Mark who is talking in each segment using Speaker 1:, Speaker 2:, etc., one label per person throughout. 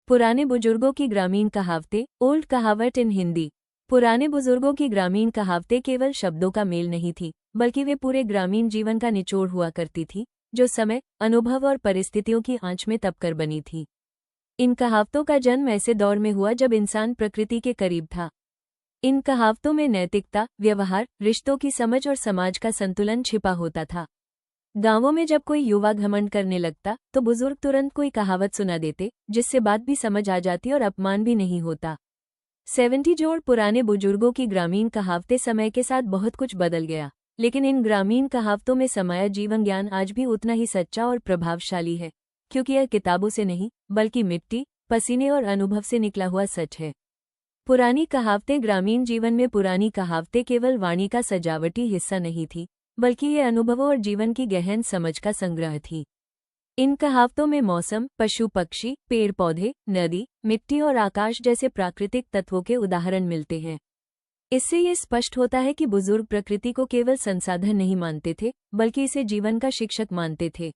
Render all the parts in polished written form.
Speaker 1: पुराने बुजुर्गों की ग्रामीण कहावतें, ओल्ड कहावत इन हिंदी। पुराने बुजुर्गों की ग्रामीण कहावतें केवल शब्दों का मेल नहीं थी, बल्कि वे पूरे ग्रामीण जीवन का निचोड़ हुआ करती थी, जो समय, अनुभव और परिस्थितियों की आंच में तपकर बनी थी। इन कहावतों का जन्म ऐसे दौर में हुआ जब इंसान प्रकृति के करीब था। इन कहावतों में नैतिकता, व्यवहार, रिश्तों की समझ और समाज का संतुलन छिपा होता था। गांवों में जब कोई युवा घमंड करने लगता तो बुजुर्ग तुरंत कोई कहावत सुना देते, जिससे बात भी समझ आ जाती और अपमान भी नहीं होता। 70 जोड़ पुराने बुजुर्गों की ग्रामीण कहावतें समय के साथ बहुत कुछ बदल गया, लेकिन इन ग्रामीण कहावतों में समाया जीवन ज्ञान आज भी उतना ही सच्चा और प्रभावशाली है, क्योंकि यह किताबों से नहीं बल्कि मिट्टी, पसीने और अनुभव से निकला हुआ सच है। पुरानी कहावतें ग्रामीण जीवन में पुरानी कहावतें केवल वाणी का सजावटी हिस्सा नहीं थी, बल्कि ये अनुभवों और जीवन की गहन समझ का संग्रह थी। इन कहावतों में मौसम, पशु पक्षी, पेड़ पौधे, नदी, मिट्टी और आकाश जैसे प्राकृतिक तत्वों के उदाहरण मिलते हैं। इससे ये स्पष्ट होता है कि बुजुर्ग प्रकृति को केवल संसाधन नहीं मानते थे, बल्कि इसे जीवन का शिक्षक मानते थे।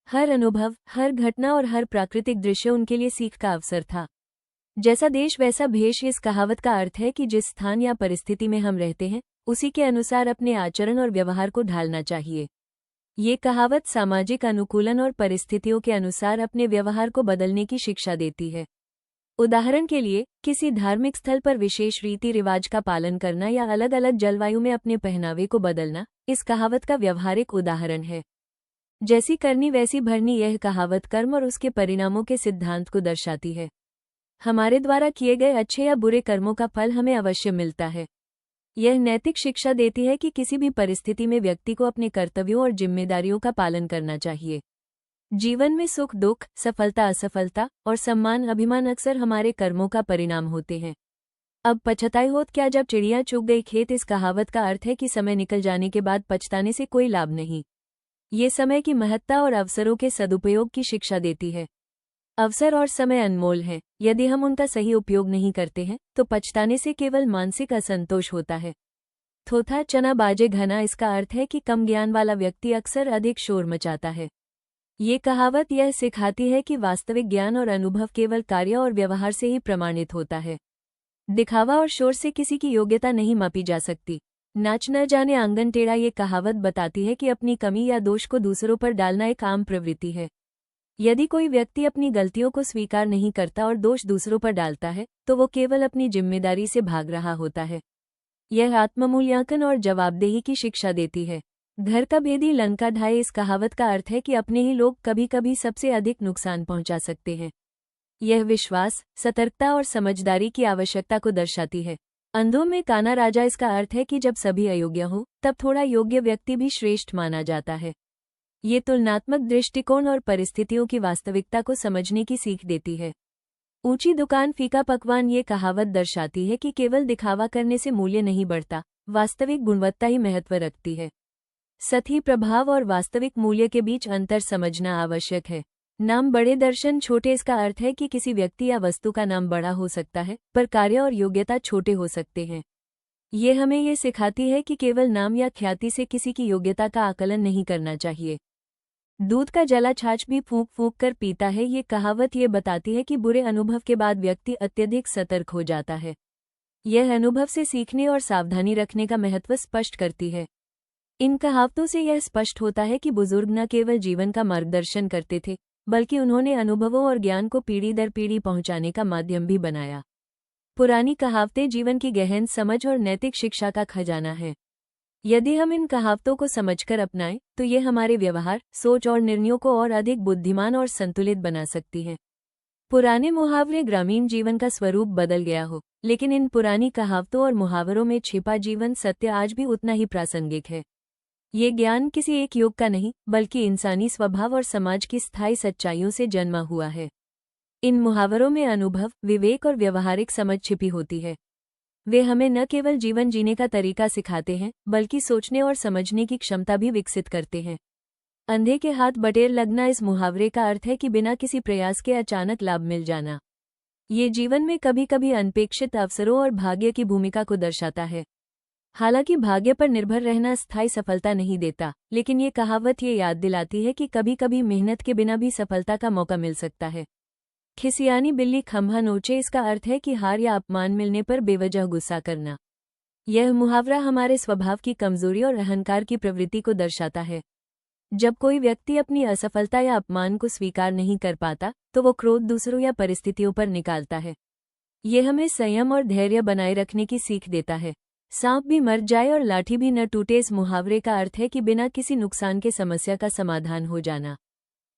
Speaker 1: हर अनुभव, हर घटना और हर प्राकृतिक दृश्य उनके लिए सीख का अवसर था। जैसा देश वैसा भेष इस कहावत का अर्थ है कि जिस स्थान या परिस्थिति में हम रहते हैं, उसी के अनुसार अपने आचरण और व्यवहार को ढालना चाहिए। ये कहावत सामाजिक अनुकूलन और परिस्थितियों के अनुसार अपने व्यवहार को बदलने की शिक्षा देती है। उदाहरण के लिए, किसी धार्मिक स्थल पर विशेष रीति रिवाज का पालन करना या अलग अलग जलवायु में अपने पहनावे को बदलना इस कहावत का व्यवहारिक उदाहरण है। जैसी करनी वैसी भरनी यह कहावत कर्म और उसके परिणामों के सिद्धांत को दर्शाती है। हमारे द्वारा किए गए अच्छे या बुरे कर्मों का फल हमें अवश्य मिलता है। यह नैतिक शिक्षा देती है कि किसी भी परिस्थिति में व्यक्ति को अपने कर्तव्यों और जिम्मेदारियों का पालन करना चाहिए। जीवन में सुख दुख, सफलता असफलता और सम्मान अभिमान अक्सर हमारे कर्मों का परिणाम होते हैं। अब पछताई होत क्या जब चिड़िया चुग गई खेत इस कहावत का अर्थ है कि समय निकल जाने के बाद पछताने से कोई लाभ नहीं। ये समय की महत्ता और अवसरों के सदुपयोग की शिक्षा देती है। अवसर और समय अनमोल है, यदि हम उनका सही उपयोग नहीं करते हैं तो पछताने से केवल मानसिक असंतोष होता है। थोथा चना बाजे घना इसका अर्थ है कि कम ज्ञान वाला व्यक्ति अक्सर अधिक शोर मचाता है। ये कहावत यह सिखाती है कि वास्तविक ज्ञान और अनुभव केवल कार्य और व्यवहार से ही प्रमाणित होता है। दिखावा और शोर से किसी की योग्यता नहीं मापी जा सकती। नाच न जाने आंगन टेढ़ा ये कहावत बताती है कि अपनी कमी या दोष को दूसरों पर डालना एक आम प्रवृत्ति है। यदि कोई व्यक्ति अपनी गलतियों को स्वीकार नहीं करता और दोष दूसरों पर डालता है, तो वो केवल अपनी जिम्मेदारी से भाग रहा होता है। यह आत्ममूल्यांकन और जवाबदेही की शिक्षा देती है। घर का भेदी लंका ढाए इस कहावत का अर्थ है कि अपने ही लोग कभी कभी सबसे अधिक नुकसान पहुंचा सकते हैं। यह विश्वास, सतर्कता और समझदारी की आवश्यकता को दर्शाती है। अंधों में काना राजा इसका अर्थ है कि जब सभी अयोग्य हों, तब थोड़ा योग्य व्यक्ति भी श्रेष्ठ माना जाता है। ये तुलनात्मक दृष्टिकोण और परिस्थितियों की वास्तविकता को समझने की सीख देती है। ऊंची दुकान फीका पकवान ये कहावत दर्शाती है कि केवल दिखावा करने से मूल्य नहीं बढ़ता, वास्तविक गुणवत्ता ही महत्व रखती है। सतही प्रभाव और वास्तविक मूल्य के बीच अंतर समझना आवश्यक है। नाम बड़े दर्शन छोटे इसका अर्थ है कि किसी व्यक्ति या वस्तु का नाम बड़ा हो सकता है, पर कार्य और योग्यता छोटे हो सकते हैं। ये हमें ये सिखाती है कि केवल नाम या ख्याति से किसी की योग्यता का आकलन नहीं करना चाहिए। दूध का जला छाछ भी फूंक फूंक कर पीता है ये कहावत ये बताती है कि बुरे अनुभव के बाद व्यक्ति अत्यधिक सतर्क हो जाता है। यह अनुभव से सीखने और सावधानी रखने का महत्व स्पष्ट करती है। इन कहावतों से यह स्पष्ट होता है कि बुजुर्ग न केवल जीवन का मार्गदर्शन करते थे, बल्कि उन्होंने अनुभवों और ज्ञान को पीढ़ी दर पीढ़ी पहुंचाने का माध्यम भी बनाया। पुरानी कहावतें जीवन की गहन समझ और नैतिक शिक्षा का खजाना है। यदि हम इन कहावतों को समझकर अपनाएं, तो ये हमारे व्यवहार, सोच और निर्णयों को और अधिक बुद्धिमान और संतुलित बना सकती हैं। पुराने मुहावरे ग्रामीण जीवन का स्वरूप बदल गया हो, लेकिन इन पुरानी कहावतों और मुहावरों में छिपा जीवन सत्य आज भी उतना ही प्रासंगिक है। ये ज्ञान किसी एक युग का नहीं, बल्कि इंसानी स्वभाव और समाज की स्थायी सच्चाइयों से जन्मा हुआ है। इन मुहावरों में अनुभव, विवेक और व्यवहारिक समझ छिपी होती है। वे हमें न केवल जीवन जीने का तरीका सिखाते हैं, बल्कि सोचने और समझने की क्षमता भी विकसित करते हैं। अंधे के हाथ बटेर लगना इस मुहावरे का अर्थ है कि बिना किसी प्रयास के अचानक लाभ मिल जाना। ये जीवन में कभी कभी अनपेक्षित अवसरों और भाग्य की भूमिका को दर्शाता है। हालांकि भाग्य पर निर्भर रहना स्थायी सफलता नहीं देता, लेकिन ये कहावत ये याद दिलाती है कि कभी कभी मेहनत के बिना भी सफलता का मौका मिल सकता है। खिसियानी बिल्ली खंभा नोचे इसका अर्थ है कि हार या अपमान मिलने पर बेवजह गुस्सा करना। यह मुहावरा हमारे स्वभाव की कमजोरी और अहंकार की प्रवृत्ति को दर्शाता है। जब कोई व्यक्ति अपनी असफलता या अपमान को स्वीकार नहीं कर पाता तो वो क्रोध दूसरों या परिस्थितियों पर निकालता है। ये हमें संयम और धैर्य बनाए रखने की सीख देता है। सांप भी मर जाए और लाठी भी न टूटे, इस मुहावरे का अर्थ है कि बिना किसी नुकसान के समस्या का समाधान हो जाना।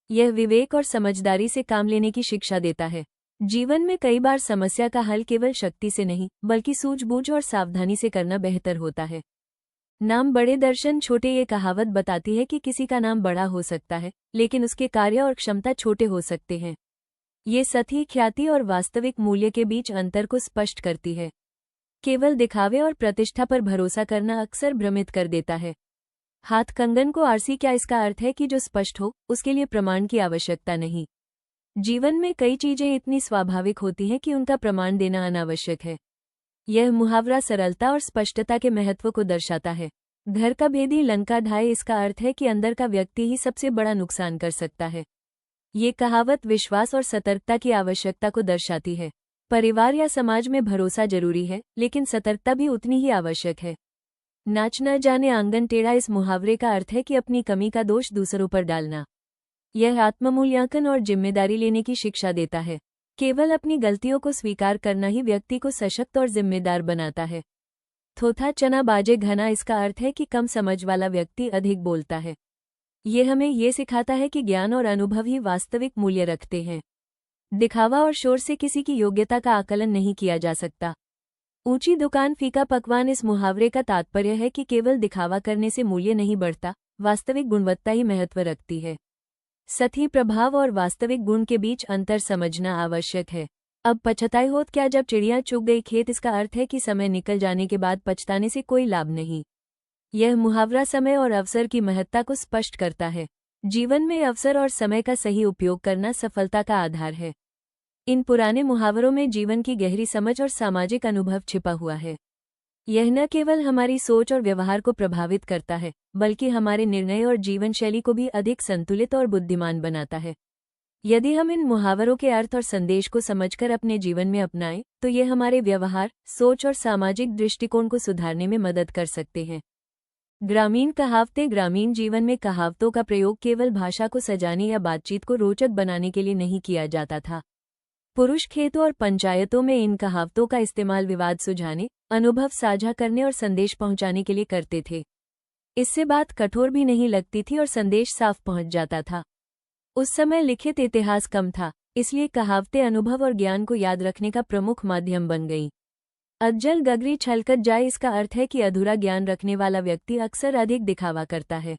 Speaker 1: यह विवेक और समझदारी से काम लेने की शिक्षा देता है। जीवन में कई बार समस्या का हल केवल शक्ति से नहीं बल्कि सूझबूझ और सावधानी से करना बेहतर होता है। नाम बड़े दर्शन छोटे, ये कहावत बताती है कि किसी का नाम बड़ा हो सकता है लेकिन उसके कार्य और क्षमता छोटे हो सकते हैं। ये सती, ख्याति और वास्तविक मूल्य के बीच अंतर को स्पष्ट करती है। केवल दिखावे और प्रतिष्ठा पर भरोसा करना अक्सर भ्रमित कर देता है। हाथ कंगन को आरसी, क्या इसका अर्थ है कि जो स्पष्ट हो उसके लिए प्रमाण की आवश्यकता नहीं। जीवन में कई चीजें इतनी स्वाभाविक होती हैं कि उनका प्रमाण देना अनावश्यक है। यह मुहावरा सरलता और स्पष्टता के महत्व को दर्शाता है। घर का भेदी लंका ढाए, इसका अर्थ है कि अंदर का व्यक्ति ही सबसे बड़ा नुकसान कर सकता है। ये कहावत विश्वास और सतर्कता की आवश्यकता को दर्शाती है। परिवार या समाज में भरोसा जरूरी है लेकिन सतर्कता भी उतनी ही आवश्यक है। नाच न जाने आंगन टेढ़ा, इस मुहावरे का अर्थ है कि अपनी कमी का दोष दूसरों पर डालना। यह आत्ममूल्यांकन और जिम्मेदारी लेने की शिक्षा देता है। केवल अपनी गलतियों को स्वीकार करना ही व्यक्ति को सशक्त और जिम्मेदार बनाता है। थोथा चना बाजे घना, इसका अर्थ है कि कम समझ वाला व्यक्ति अधिक बोलता है। ये हमें ये सिखाता है कि ज्ञान और अनुभव ही वास्तविक मूल्य रखते हैं। दिखावा और शोर से किसी की योग्यता का आकलन नहीं किया जा सकता। ऊंची दुकान फीका पकवान, इस मुहावरे का तात्पर्य है कि केवल दिखावा करने से मूल्य नहीं बढ़ता, वास्तविक गुणवत्ता ही महत्व रखती है। सती, प्रभाव और वास्तविक गुण के बीच अंतर समझना आवश्यक है। अब पछताए होत क्या जब चिड़िया चुग गई खेत, इसका अर्थ है कि समय निकल जाने के बाद पछताने से कोई लाभ नहीं। यह मुहावरा समय और अवसर की महत्ता को स्पष्ट करता है। जीवन में अवसर और समय का सही उपयोग करना सफलता का आधार है। इन पुराने मुहावरों में जीवन की गहरी समझ और सामाजिक अनुभव छिपा हुआ है। यह न केवल हमारी सोच और व्यवहार को प्रभावित करता है बल्कि हमारे निर्णय और जीवन शैली को भी अधिक संतुलित और बुद्धिमान बनाता है। यदि हम इन मुहावरों के अर्थ और संदेश को समझकर अपने जीवन में अपनाएं तो ये हमारे व्यवहार, सोच और सामाजिक दृष्टिकोण को सुधारने में मदद कर सकते हैं। ग्रामीण कहावतें। ग्रामीण जीवन में कहावतों का प्रयोग केवल भाषा को सजाने या बातचीत को रोचक बनाने के लिए नहीं किया जाता था। पुरुष खेतों और पंचायतों में इन कहावतों का इस्तेमाल विवाद सुलझाने, अनुभव साझा करने और संदेश पहुंचाने के लिए करते थे। इससे बात कठोर भी नहीं लगती थी और संदेश साफ पहुंच जाता था। उस समय लिखित इतिहास कम था, इसलिए कहावतें अनुभव और ज्ञान को याद रखने का प्रमुख माध्यम बन गईं। अज्जल गगरी छलकत जाए, इसका अर्थ है कि अधूरा ज्ञान रखने वाला व्यक्ति अक्सर अधिक दिखावा करता है।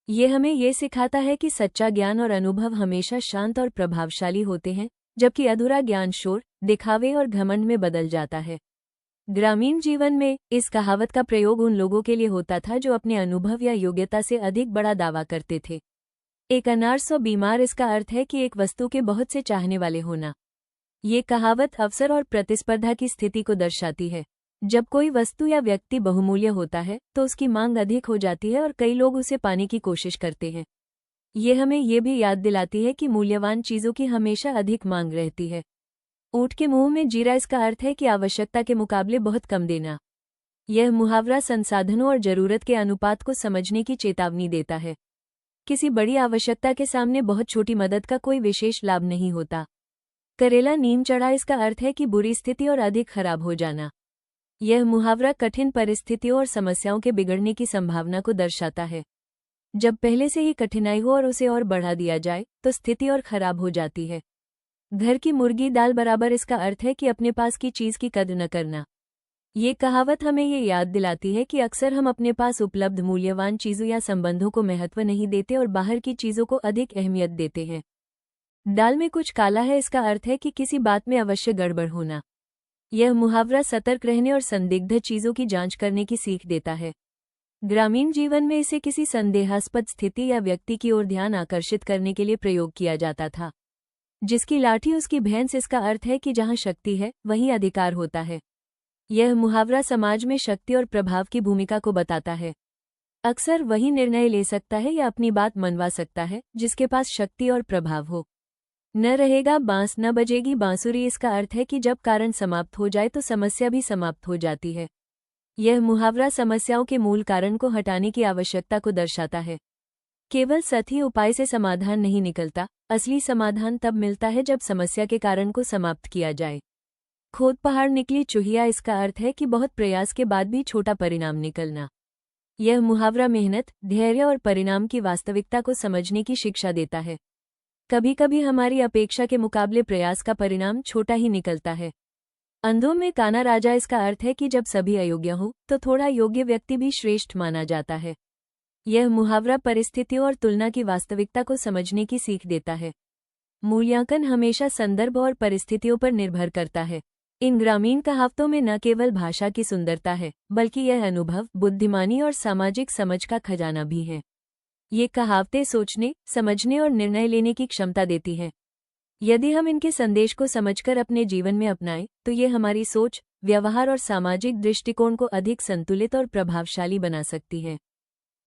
Speaker 1: ये हमें ये सिखाता है कि सच्चा ज्ञान और अनुभव हमेशा शांत और प्रभावशाली होते हैं, जबकि अधूरा ज्ञान शोर, दिखावे और घमंड में बदल जाता है। ग्रामीण जीवन में इस कहावत का प्रयोग उन लोगों के लिए होता था जो अपने अनुभव या योग्यता से अधिक बड़ा दावा करते थे। एक अनार सौ बीमार, इसका अर्थ है कि एक वस्तु के बहुत से चाहने वाले होना। ये कहावत अवसर और प्रतिस्पर्धा की स्थिति को दर्शाती है। जब कोई वस्तु या व्यक्ति बहुमूल्य होता है तो उसकी मांग अधिक हो जाती है और कई लोग उसे पाने की कोशिश करते हैं। ये हमें ये भी याद दिलाती है कि मूल्यवान चीजों की हमेशा अधिक मांग रहती है। ऊंट के मुंह में जीरा, इसका अर्थ है कि आवश्यकता के मुकाबले बहुत कम देना। यह मुहावरा संसाधनों और जरूरत के अनुपात को समझने की चेतावनी देता है। किसी बड़ी आवश्यकता के सामने बहुत छोटी मदद का कोई विशेष लाभ नहीं होता। करेला नीम चढ़ा, इसका अर्थ है कि बुरी स्थिति और अधिक खराब हो जाना। यह मुहावरा कठिन परिस्थितियों और समस्याओं के बिगड़ने की संभावना को दर्शाता है। जब पहले से ही कठिनाई हो और उसे और बढ़ा दिया जाए तो स्थिति और खराब हो जाती है। घर की मुर्गी दाल बराबर, इसका अर्थ है कि अपने पास की चीज की कद्र न करना। ये कहावत हमें ये याद दिलाती है कि अक्सर हम अपने पास उपलब्ध मूल्यवान चीजों या संबंधों को महत्व नहीं देते और बाहर की चीजों को अधिक अहमियत देते हैं। दाल में कुछ काला है, इसका अर्थ है कि किसी बात में अवश्य गड़बड़ होना। यह मुहावरा सतर्क रहने और संदिग्ध चीजों की जांच करने की सीख देता है। ग्रामीण जीवन में इसे किसी संदेहास्पद स्थिति या व्यक्ति की ओर ध्यान आकर्षित करने के लिए प्रयोग किया जाता था। जिसकी लाठी उसकी भैंस, इसका अर्थ है कि जहां शक्ति है वहीं अधिकार होता है। यह मुहावरा समाज में शक्ति और प्रभाव की भूमिका को बताता है। अक्सर वही निर्णय ले सकता है या अपनी बात मनवा सकता है जिसके पास शक्ति और प्रभाव हो। न रहेगा बांस न बजेगी बांसुरी। इसका अर्थ है कि जब कारण समाप्त हो जाए तो समस्या भी समाप्त हो जाती है। यह मुहावरा समस्याओं के मूल कारण को हटाने की आवश्यकता को दर्शाता है। केवल सतही उपाय से समाधान नहीं निकलता, असली समाधान तब मिलता है जब समस्या के कारण को समाप्त किया जाए। खोद पहाड़ निकली चूहिया। इसका अर्थ है कि बहुत प्रयास के बाद भी छोटा परिणाम निकलना। यह मुहावरा मेहनत, धैर्य और परिणाम की वास्तविकता को समझने की शिक्षा देता है। कभी कभी हमारी अपेक्षा के मुकाबले प्रयास का परिणाम छोटा ही निकलता है। अंधों में काना राजा। इसका अर्थ है कि जब सभी अयोग्य हो तो थोड़ा योग्य व्यक्ति भी श्रेष्ठ माना जाता है। यह मुहावरा परिस्थितियों और तुलना की वास्तविकता को समझने की सीख देता है। मूल्यांकन हमेशा संदर्भ और परिस्थितियों पर निर्भर करता है। इन ग्रामीण कहावतों में न केवल भाषा की सुंदरता है, बल्कि यह अनुभव, बुद्धिमानी और सामाजिक समझ का खजाना भी है। ये कहावतें सोचने, समझने और निर्णय लेने की क्षमता देती हैं। यदि हम इनके संदेश को समझकर अपने जीवन में अपनाएं, तो ये हमारी सोच, व्यवहार और सामाजिक दृष्टिकोण को अधिक संतुलित और प्रभावशाली बना सकती हैं।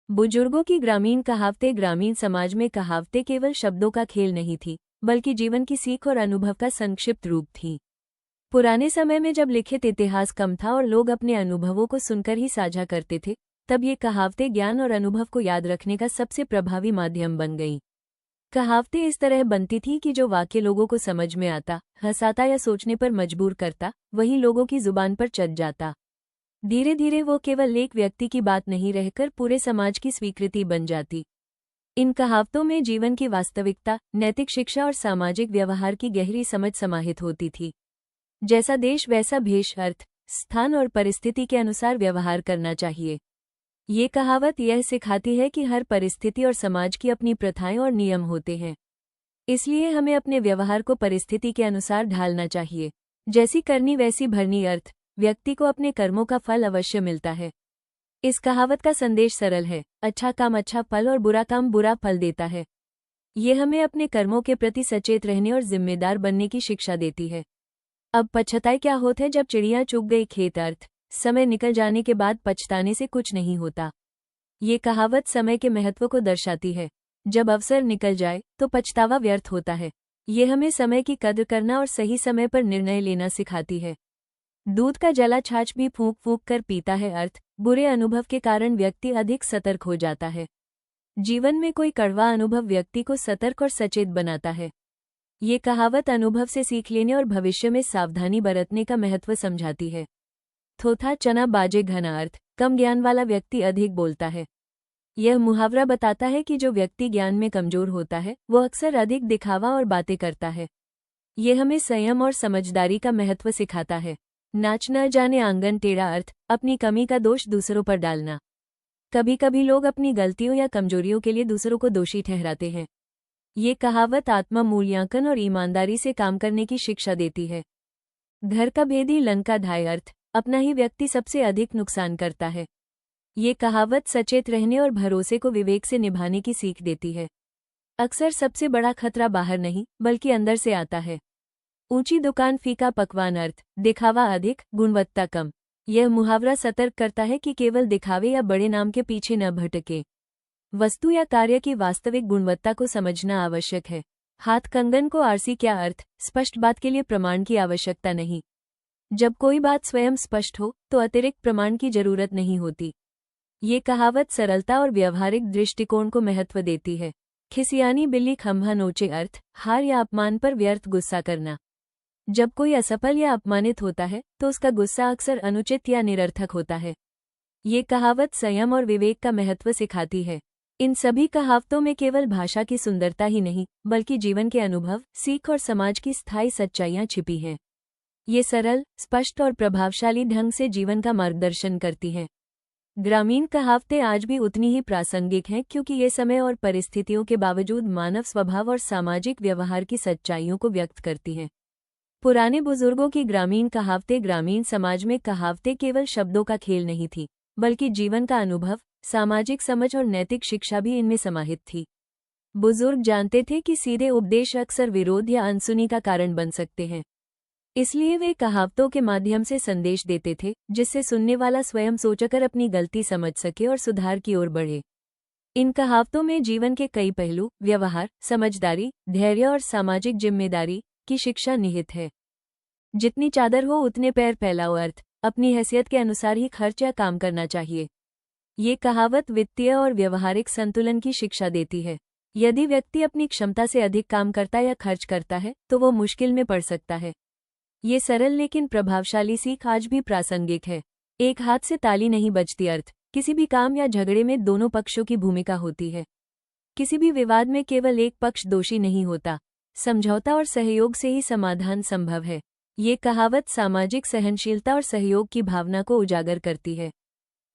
Speaker 1: बुजुर्गों की ग्रामीण कहावतें। ग्रामीण समाज में कहावतें केवल शब्दों का खेल नहीं थी, बल्कि जीवन की सीख और अनुभव का संक्षिप्त रूप थी। पुराने समय में जब लिखित इतिहास कम था और लोग अपने अनुभवों को सुनकर ही साझा करते थे, तब ये कहावतें ज्ञान और अनुभव को याद रखने का सबसे प्रभावी माध्यम बन गईं। कहावतें इस तरह बनती थी कि जो वाक्य लोगों को समझ में आता, हंसाता या सोचने पर मजबूर करता, वही लोगों की जुबान पर चढ़ जाता। धीरे धीरे वो केवल एक व्यक्ति की बात नहीं रहकर पूरे समाज की स्वीकृति बन जाती। इन कहावतों में जीवन की वास्तविकता, नैतिक शिक्षा और सामाजिक व्यवहार की गहरी समझ समाहित होती थी। जैसा देश वैसा भेष, अर्थ, स्थान और परिस्थिति के अनुसार व्यवहार करना चाहिए। ये कहावत यह सिखाती है कि हर परिस्थिति और समाज की अपनी प्रथाएं और नियम होते हैं। इसलिए हमें अपने व्यवहार को परिस्थिति के अनुसार ढालना चाहिए। जैसी करनी वैसी भरनी। अर्थ, व्यक्ति को अपने कर्मों का फल अवश्य मिलता है। इस कहावत का संदेश सरल है, अच्छा काम अच्छा फल और बुरा काम बुरा फल देता है। ये हमें अपने कर्मों के प्रति सचेत रहने और जिम्मेदार बनने की शिक्षा देती है। अब पछताए क्या होता है जब चिड़िया चुग गई खेत। अर्थ, समय निकल जाने के बाद पछताने से कुछ नहीं होता। ये कहावत समय के महत्व को दर्शाती है। जब अवसर निकल जाए तो पछतावा व्यर्थ होता है। ये हमें समय की कद्र करना और सही समय पर निर्णय लेना सिखाती है। दूध का जला छाछ भी फूंक फूंक कर पीता है। अर्थ, बुरे अनुभव के कारण व्यक्ति अधिक सतर्क हो जाता है। जीवन में कोई कड़वा अनुभव व्यक्ति को सतर्क और सचेत बनाता है। ये कहावत अनुभव से सीख लेने और भविष्य में सावधानी बरतने का महत्व समझाती है। थोथा चना बाजे घना। अर्थ, कम ज्ञान वाला व्यक्ति अधिक बोलता है। यह मुहावरा बताता है कि जो व्यक्ति ज्ञान में कमजोर होता है, वो अक्सर अधिक दिखावा और बातें करता है। ये हमें संयम और समझदारी का महत्व सिखाता है। नाच न जाने आंगन टेढ़ा। अर्थ, अपनी कमी का दोष दूसरों पर डालना। कभी कभी लोग अपनी गलतियों या कमजोरियों के लिए दूसरों को दोषी ठहराते हैं। ये कहावत आत्म मूल्यांकन और ईमानदारी से काम करने की शिक्षा देती है। घर का भेदी लंका ढाई। अर्थ, अपना ही व्यक्ति सबसे अधिक नुकसान करता है। ये कहावत सचेत रहने और भरोसे को विवेक से निभाने की सीख देती है। अक्सर सबसे बड़ा खतरा बाहर नहीं, बल्कि अंदर से आता है। ऊंची दुकान फीका पकवान। अर्थ, दिखावा अधिक, गुणवत्ता कम। यह मुहावरा सतर्क करता है कि केवल दिखावे या बड़े नाम के पीछे न भटके। वस्तु या कार्य की वास्तविक गुणवत्ता को समझना आवश्यक है। हाथ कंगन को आरसी क्या। अर्थ, स्पष्ट बात के लिए प्रमाण की आवश्यकता नहीं। जब कोई बात स्वयं स्पष्ट हो तो अतिरिक्त प्रमाण की जरूरत नहीं होती। ये कहावत सरलता और व्यावहारिक दृष्टिकोण को महत्व देती है। खिसियानी बिल्ली खंभा नोचे। अर्थ, हार या अपमान पर व्यर्थ गुस्सा करना। जब कोई असफल या अपमानित होता है तो उसका गुस्सा अक्सर अनुचित या निरर्थक होता है। ये कहावत संयम और विवेक का महत्व सिखाती है। इन सभी कहावतों में केवल भाषा की सुंदरता ही नहीं, बल्कि जीवन के अनुभव, सीख और समाज की स्थायी सच्चाइयां छिपी हैं। ये सरल, स्पष्ट और प्रभावशाली ढंग से जीवन का मार्गदर्शन करती हैं। ग्रामीण कहावतें आज भी उतनी ही प्रासंगिक हैं क्योंकि ये समय और परिस्थितियों के बावजूद मानव स्वभाव और सामाजिक व्यवहार की सच्चाइयों को व्यक्त करती हैं। पुराने बुजुर्गों की ग्रामीण कहावतें। ग्रामीण समाज में कहावतें केवल शब्दों का खेल नहीं थी, बल्कि जीवन का अनुभव, सामाजिक समझ और नैतिक शिक्षा भी इनमें समाहित थी। बुजुर्ग जानते थे कि सीधे उपदेश अक्सर विरोध या अनसुनी का कारण बन सकते हैं। इसलिए वे कहावतों के माध्यम से संदेश देते थे, जिससे सुनने वाला स्वयं सोचकर अपनी गलती समझ सके और सुधार की ओर बढ़े। इन कहावतों में जीवन के कई पहलू, व्यवहार, समझदारी, धैर्य और सामाजिक जिम्मेदारी की शिक्षा निहित है। जितनी चादर हो उतने पैर फैलाओ अर्थ, अपनी हैसियत के अनुसार ही खर्च या काम करना चाहिए। ये कहावत वित्तीय और व्यवहारिक संतुलन की शिक्षा देती है। यदि व्यक्ति अपनी क्षमता से अधिक काम करता या खर्च करता है तो वो मुश्किल में पड़ सकता है। ये सरल लेकिन प्रभावशाली सीख आज भी प्रासंगिक है। एक हाथ से ताली नहीं बजती अर्थ, किसी भी काम या झगड़े में दोनों पक्षों की भूमिका होती है। किसी भी विवाद में केवल एक पक्ष दोषी नहीं होता। समझौता और सहयोग से ही समाधान संभव है। ये कहावत सामाजिक सहनशीलता और सहयोग की भावना को उजागर करती है।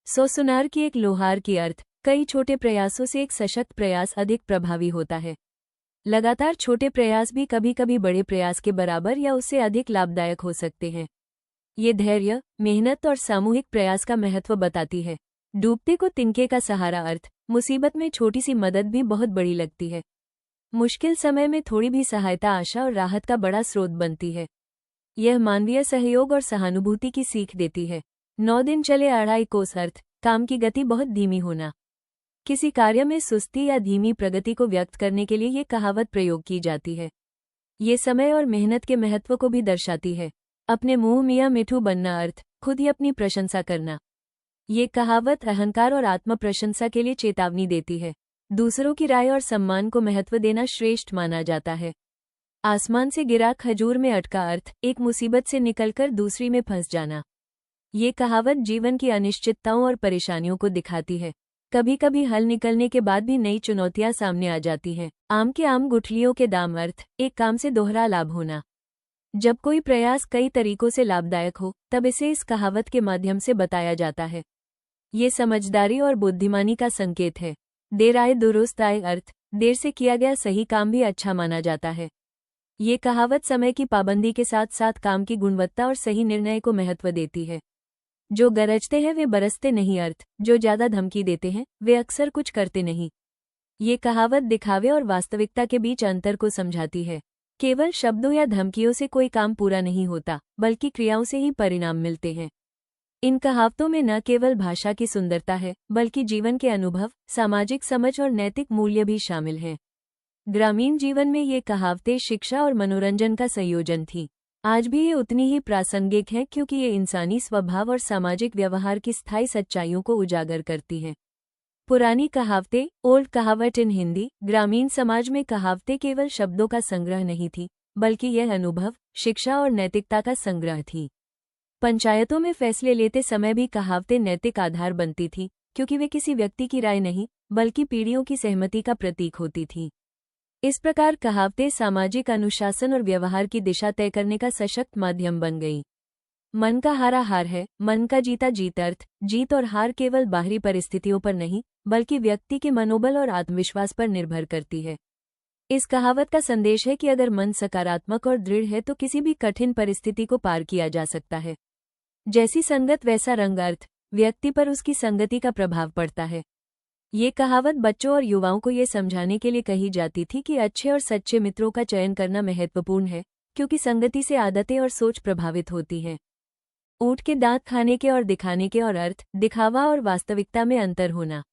Speaker 1: 100 सुनार की एक लोहार की अर्थ, कई छोटे प्रयासों से एक सशक्त प्रयास अधिक प्रभावी होता है। लगातार छोटे प्रयास भी कभी कभी बड़े प्रयास के बराबर या उससे अधिक लाभदायक हो सकते हैं। ये धैर्य, मेहनत और सामूहिक प्रयास का महत्व बताती है। डूबते को तिनके का सहारा अर्थ, मुसीबत में छोटी सी मदद भी बहुत बड़ी लगती है। मुश्किल समय में थोड़ी भी सहायता आशा और राहत का बड़ा स्रोत बनती है। यह मानवीय सहयोग और सहानुभूति की सीख देती है। 9 दिन चले 2.5 कोस अर्थ, काम की गति बहुत धीमी होना। किसी कार्य में सुस्ती या धीमी प्रगति को व्यक्त करने के लिए ये कहावत प्रयोग की जाती है। ये समय और मेहनत के महत्व को भी दर्शाती है। अपने मुंह मियां मिठू बनना अर्थ, खुद ही अपनी प्रशंसा करना। ये कहावत अहंकार और आत्म प्रशंसा के लिए चेतावनी देती है। दूसरों की राय और सम्मान को महत्व देना श्रेष्ठ माना जाता है। आसमान से गिरा खजूर में अटका अर्थ, एक मुसीबत से निकलकर दूसरी में फंस जाना। ये कहावत जीवन की अनिश्चितताओं और परेशानियों को दिखाती है। कभी कभी हल निकलने के बाद भी नई चुनौतियां सामने आ जाती हैं। आम के आम गुठलियों के दाम अर्थ, एक काम से दोहरा लाभ होना। जब कोई प्रयास कई तरीकों से लाभदायक हो तब इसे इस कहावत के माध्यम से बताया जाता है। ये समझदारी और बुद्धिमानी का संकेत है। देर आए दुरुस्त आए अर्थ, देर से किया गया सही काम भी अच्छा माना जाता है। ये कहावत समय की पाबंदी के साथ साथ काम की गुणवत्ता और सही निर्णय को महत्व देती है। जो गरजते हैं वे बरसते नहीं अर्थ, जो ज्यादा धमकी देते हैं वे अक्सर कुछ करते नहीं। ये कहावत दिखावे और वास्तविकता के बीच अंतर को समझाती है। केवल शब्दों या धमकियों से कोई काम पूरा नहीं होता, बल्कि क्रियाओं से ही परिणाम मिलते हैं। इन कहावतों में न केवल भाषा की सुंदरता है, बल्कि जीवन के अनुभव, सामाजिक समझ और नैतिक मूल्य भी शामिल हैं। ग्रामीण जीवन में ये कहावतें शिक्षा और मनोरंजन का संयोजन थी। आज भी ये उतनी ही प्रासंगिक हैं क्योंकि ये इंसानी स्वभाव और सामाजिक व्यवहार की स्थायी सच्चाइयों को उजागर करती हैं। पुरानी कहावतें, ओल्ड कहावत इन हिंदी। ग्रामीण समाज में कहावतें केवल शब्दों का संग्रह नहीं थी, बल्कि यह अनुभव, शिक्षा और नैतिकता का संग्रह थी। पंचायतों में फैसले लेते समय भी कहावतें नैतिक आधार बनती थी, क्योंकि वे किसी व्यक्ति की राय नहीं, बल्कि पीढ़ियों की सहमति का प्रतीक होती थी। इस प्रकार कहावतें सामाजिक अनुशासन और व्यवहार की दिशा तय करने का सशक्त माध्यम बन गईं। मन का हारा हार है, मन का जीता जीत अर्थ, जीत और हार केवल बाहरी परिस्थितियों पर नहीं, बल्कि व्यक्ति के मनोबल और आत्मविश्वास पर निर्भर करती है। इस कहावत का संदेश है कि अगर मन सकारात्मक और दृढ़ है तो किसी भी कठिन परिस्थिति को पार किया जा सकता है। जैसी संगत वैसा रंग अर्थ, व्यक्ति पर उसकी संगति का प्रभाव पड़ता है। ये कहावत बच्चों और युवाओं को ये समझाने के लिए कही जाती थी कि अच्छे और सच्चे मित्रों का चयन करना महत्वपूर्ण है, क्योंकि संगति से आदतें और सोच प्रभावित होती हैं। ऊंट के दांत खाने के और दिखाने के और अर्थ, दिखावा और वास्तविकता में अंतर होना।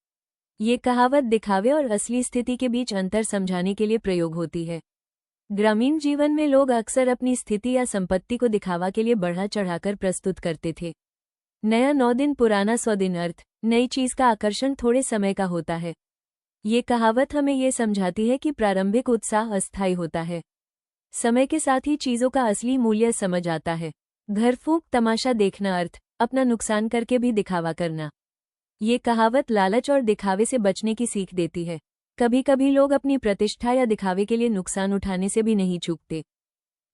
Speaker 1: ये कहावत दिखावे और असली स्थिति के बीच अंतर समझाने के लिए प्रयोग होती है। ग्रामीण जीवन में लोग अक्सर अपनी स्थिति या संपत्ति को दिखावा के लिए बढ़ा चढ़ाकर प्रस्तुत करते थे। नया 9 दिन पुराना 100 दिन अर्थ, नई चीज का आकर्षण थोड़े समय का होता है। ये कहावत हमें ये समझाती है कि प्रारंभिक उत्साह अस्थायी होता है। समय के साथ ही चीजों का असली मूल्य समझ आता है। घर फूंक तमाशा देखना अर्थ, अपना नुकसान करके भी दिखावा करना। ये कहावत लालच और दिखावे से बचने की सीख देती है। कभी कभी लोग अपनी प्रतिष्ठा या दिखावे के लिए नुकसान उठाने से भी नहीं चूकते।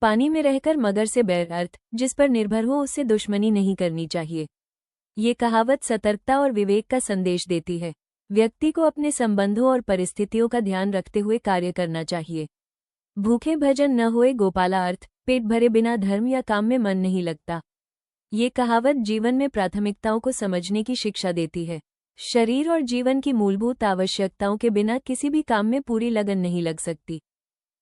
Speaker 1: पानी में रहकर मगर से बैर अर्थ, जिस पर निर्भर हो उससे दुश्मनी नहीं करनी चाहिए। ये कहावत सतर्कता और विवेक का संदेश देती है। व्यक्ति को अपने संबंधों और परिस्थितियों का ध्यान रखते हुए कार्य करना चाहिए। भूखे भजन न होए गोपाला अर्थ, पेट भरे बिना धर्म या काम में मन नहीं लगता। ये कहावत जीवन में प्राथमिकताओं को समझने की शिक्षा देती है। शरीर और जीवन की मूलभूत आवश्यकताओं के बिना किसी भी काम में पूरी लगन नहीं लग सकती।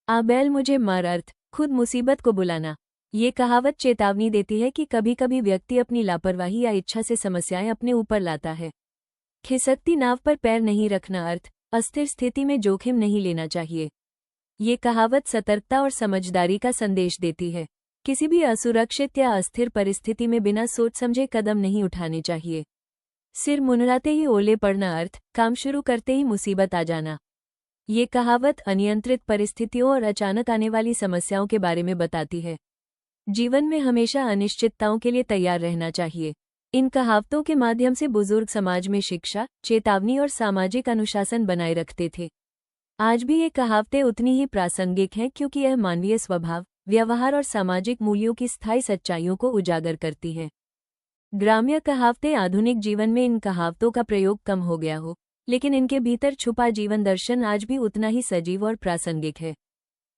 Speaker 1: आ बैल मुझे मार अर्थ, खुद मुसीबत को बुलाना। ये कहावत चेतावनी देती है कि कभी कभी व्यक्ति अपनी लापरवाही या इच्छा से समस्याएं अपने ऊपर लाता है। खिसकती नाव पर पैर नहीं रखना अर्थ, अस्थिर स्थिति में जोखिम नहीं लेना चाहिए। ये कहावत सतर्कता और समझदारी का संदेश देती है। किसी भी असुरक्षित या अस्थिर परिस्थिति में बिना सोच समझे कदम नहीं उठाने चाहिए। सिर मुंडलाते ही ओले पड़ना अर्थ काम शुरू करते ही मुसीबत आ जाना। ये कहावत अनियंत्रित परिस्थितियों और अचानक आने वाली समस्याओं के बारे में बताती है। जीवन में हमेशा अनिश्चितताओं के लिए तैयार रहना चाहिए। इन कहावतों के माध्यम से बुजुर्ग समाज में शिक्षा, चेतावनी और सामाजिक अनुशासन बनाए रखते थे। आज भी ये कहावतें उतनी ही प्रासंगिक हैं क्योंकि यह मानवीय स्वभाव, व्यवहार और सामाजिक मूल्यों की स्थायी सच्चाइयों को उजागर करती हैं। ग्राम्य कहावतें आधुनिक जीवन में इन कहावतों का प्रयोग कम हो गया हो, लेकिन इनके भीतर छुपा जीवन दर्शन आज भी उतना ही सजीव और प्रासंगिक है।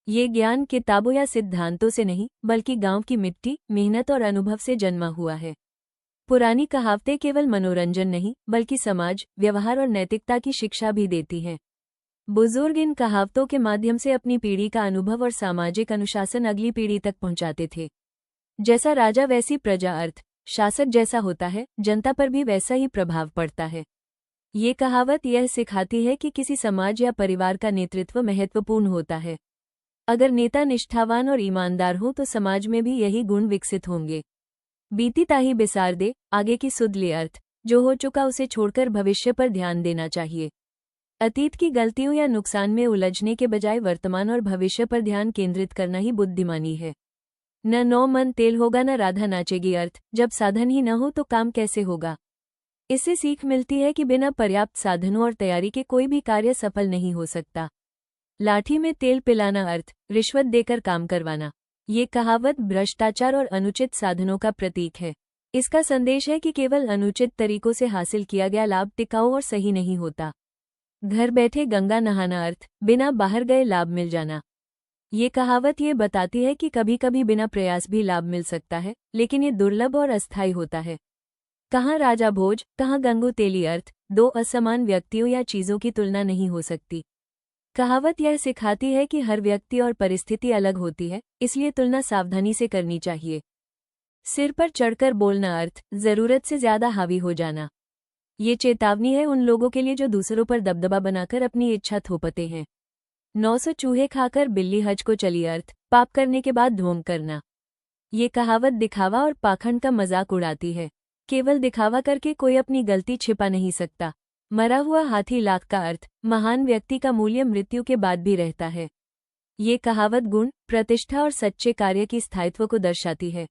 Speaker 1: ये ज्ञान किताबों या सिद्धांतों से नहीं, बल्कि गांव की मिट्टी, मेहनत और अनुभव से जन्मा हुआ है। पुरानी कहावतें केवल मनोरंजन नहीं, बल्कि समाज, व्यवहार और नैतिकता की शिक्षा भी देती हैं। बुजुर्ग इन कहावतों के माध्यम से अपनी पीढ़ी का अनुभव और सामाजिक अनुशासन अगली पीढ़ी तक पहुंचाते थे। जैसा राजा वैसी प्रजा अर्थ शासक जैसा होता है, जनता पर भी वैसा ही प्रभाव पड़ता है। ये कहावत यह सिखाती है कि किसी समाज या परिवार का नेतृत्व महत्वपूर्ण होता है। अगर नेता निष्ठावान और ईमानदार हो तो समाज में भी यही गुण विकसित होंगे। बीती ताही बिसार दे, आगे की सुध ले अर्थ जो हो चुका उसे छोड़कर भविष्य पर ध्यान देना चाहिए। अतीत की गलतियों या नुकसान में उलझने के बजाय वर्तमान और भविष्य पर ध्यान केंद्रित करना ही बुद्धिमानी है। न नौ मन तेल होगा न राधा नाचेगी अर्थ जब साधन ही न हो तो काम कैसे होगा। इससे सीख मिलती है कि बिना पर्याप्त साधनों और तैयारी के कोई भी कार्य सफल नहीं हो सकता। लाठी में तेल पिलाना अर्थ रिश्वत देकर काम करवाना। ये कहावत भ्रष्टाचार और अनुचित साधनों का प्रतीक है। इसका संदेश है कि केवल अनुचित तरीकों से हासिल किया गया लाभ टिकाऊ और सही नहीं होता। घर बैठे गंगा नहाना अर्थ बिना बाहर गए लाभ मिल जाना। ये कहावत ये बताती है कि कभी कभी बिना प्रयास भी लाभ मिल सकता है, लेकिन ये दुर्लभ और अस्थायी होता है। कहाँ राजा भोज, कहाँ गंगू तेली अर्थ दो असमान व्यक्तियों या चीजों की तुलना नहीं हो सकती। कहावत यह सिखाती है कि हर व्यक्ति और परिस्थिति अलग होती है, इसलिए तुलना सावधानी से करनी चाहिए। सिर पर चढ़कर बोलना अर्थ जरूरत से ज्यादा हावी हो जाना। ये चेतावनी है उन लोगों के लिए जो दूसरों पर दबदबा बनाकर अपनी इच्छा थोपते हैं। 900 चूहे खाकर बिल्ली हज को चली अर्थ पाप करने के बाद ढोंग करना। ये कहावत दिखावा और पाखंड का मजाक उड़ाती है। केवल दिखावा करके कोई अपनी गलती छिपा नहीं सकता। मरा हुआ हाथी लाख का अर्थ महान व्यक्ति का मूल्य मृत्यु के बाद भी रहता है। ये कहावत गुण, प्रतिष्ठा और सच्चे कार्य की स्थायित्व को दर्शाती है।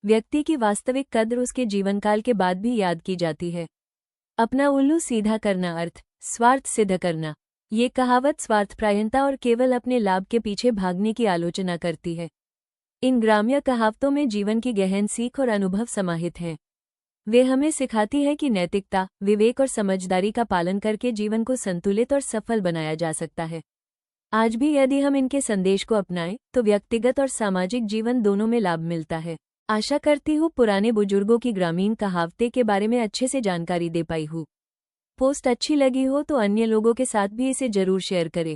Speaker 1: व्यक्ति की वास्तविक कद्र उसके जीवनकाल के बाद भी याद की जाती है। अपना उल्लू सीधा करना अर्थ स्वार्थ सिद्ध करना। ये कहावत स्वार्थपरायणता और केवल अपने लाभ के पीछे भागने की आलोचना करती है। इन ग्राम्य कहावतों में जीवन की गहन सीख और अनुभव समाहित हैं। वे हमें सिखाती है कि नैतिकता, विवेक और समझदारी का पालन करके जीवन को संतुलित और सफल बनाया जा सकता है। आज भी यदि हम इनके संदेश को अपनाएं तो व्यक्तिगत और सामाजिक जीवन दोनों में लाभ मिलता है। आशा करती हूँ पुराने बुजुर्गों की ग्रामीण कहावतें के बारे में अच्छे से जानकारी दे पाई हूँ। पोस्ट अच्छी लगी हो तो अन्य लोगों के साथ भी इसे जरूर शेयर करें।